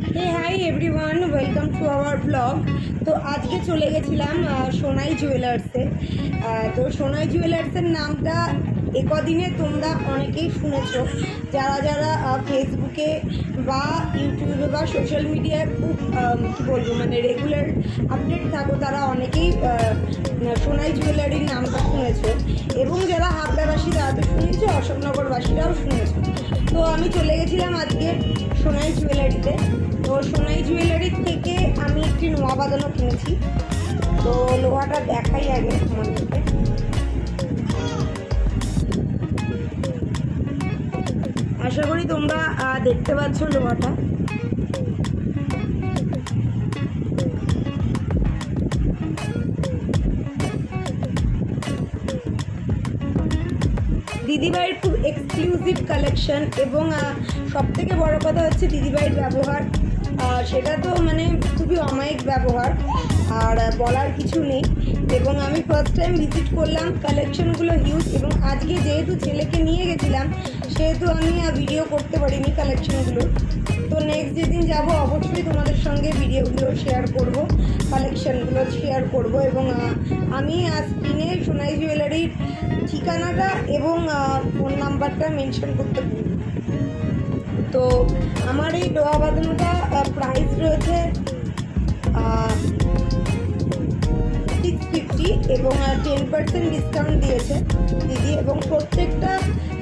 Hey hi everyone, welcome to our blog. তো আজকে চলে গেছিলাম সোনাই জুয়েলার্সে। তো সোনাই জুয়েলার্সের নামটা একদিনে তোমরা অনেকেই শুনেছো, যারা যারা ফেসবুকে বা ইউটিউবে বা সোশ্যাল মিডিয়ায় খুব কী বলবো মানে রেগুলার আপডেট থাকো, তারা অনেকেই সোনাই জুয়েলারির নামটা শুনেছো। এবং যারা হাবড়াবাসী তারা তো শুনেছো, অশোকনগরবাসীরাও শুনেছো। তো আমি চলে গেছিলাম আজকে সোনাই জুয়েলারিতে। তো সোনাই জুয়েলারির থেকে আমি একটি নোয়া বাঁধানো কিনেছি। তো লোহাটা দেখাই আগে তোমাদেরকে। আশা করি তোমরা দেখতে পাচ্ছ লোহাটা। দিদিভাইয়ের খুব এক্সক্লুসিভ কালেকশন, এবং সবথেকে বড় কথা হচ্ছে দিদিভাইয়ের ব্যবহার, সেটা তো মানে খুবই অমায়িক ব্যবহার, আর বলার কিছু নেই। এবং আমি ফার্স্ট টাইম ভিজিট করলাম, কালেকশনগুলো হিউজ। এবং আজকে যেহেতু ছেলেকে নিয়ে গেছিলাম সেহেতু আমি ভিডিও করতে পারিনি কালেকশনগুলো। তো নেক্সট যেদিন যাব অবশ্যই তোমাদের সঙ্গে ভিডিওগুলো শেয়ার করব, কালেকশনগুলো শেয়ার করব। এবং আমি স্ক্রিনে সোনাই জুয়েলারির ঠিকানাটা এবং ফোন নাম্বারটা মেনশন করতে পারি। তো আমার এই লোহা বাঁধানোটা প্রাইস রয়েছে 650 এবং 10% ডিসকাউন্ট দিয়েছে দিদি। এবং প্রত্যেকটা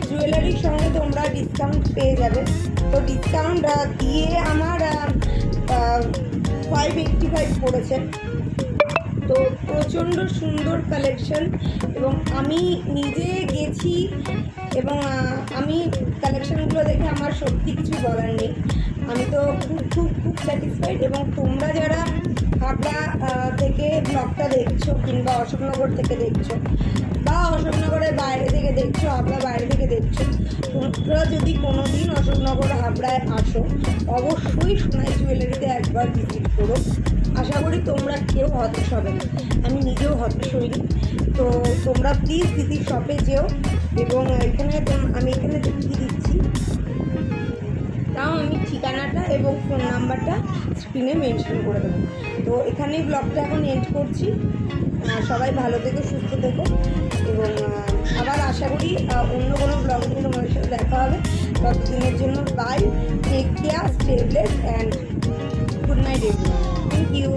জুয়েলারির সঙ্গে তোমরা ডিসকাউন্ট পেয়ে যাবে। তো ডিসকাউন্ট দিয়ে আমার 585 পড়েছে। তো প্রচণ্ড সুন্দর কালেকশন, এবং আমি নিজে গেছি এবং আমি কালেকশনগুলো দেখে আমার সত্যি কিছু বলার নেই। আমি তো খুব খুব খুব স্যাটিসফাইড। এবং তোমরা যারা হাবড়া থেকে ব্লগটা দেখছো, কিংবা অশোকনগর থেকে দেখছো, বা অশোকনগরের বাইরে থেকে দেখছো, হাবড়া বাইরে থেকে দেখছো, তোমরা যদি কোনো দিন অশোকনগর হাবড়ায় আসো অবশ্যই সোনাই জুয়েলারিতে একবার ভিজিট করো। আশা করি তোমরা কেউ হতাশ হবে না, আমি নিজেও হতাশ হইনি। তো তোমরা প্লিজ দিদির শপে যেও। এবং এখানে আমি এখানে দেখিয়ে দিচ্ছি, তাও আমি ঠিকানাটা এবং ফোন নাম্বারটা স্ক্রিনে মেনশন করে দেবো। তো এখানেই ব্লগটা এখন এন্ড করছি। সবাই ভালো থেকো, সুস্থ থেকো, এবং আবার আশা করি অন্য কোনো ব্লগ নিয়ে তোমাদের সাথে দেখা হবে। ততদিনের জন্য bye, take care, stay blessed and good night everyone. Thank you.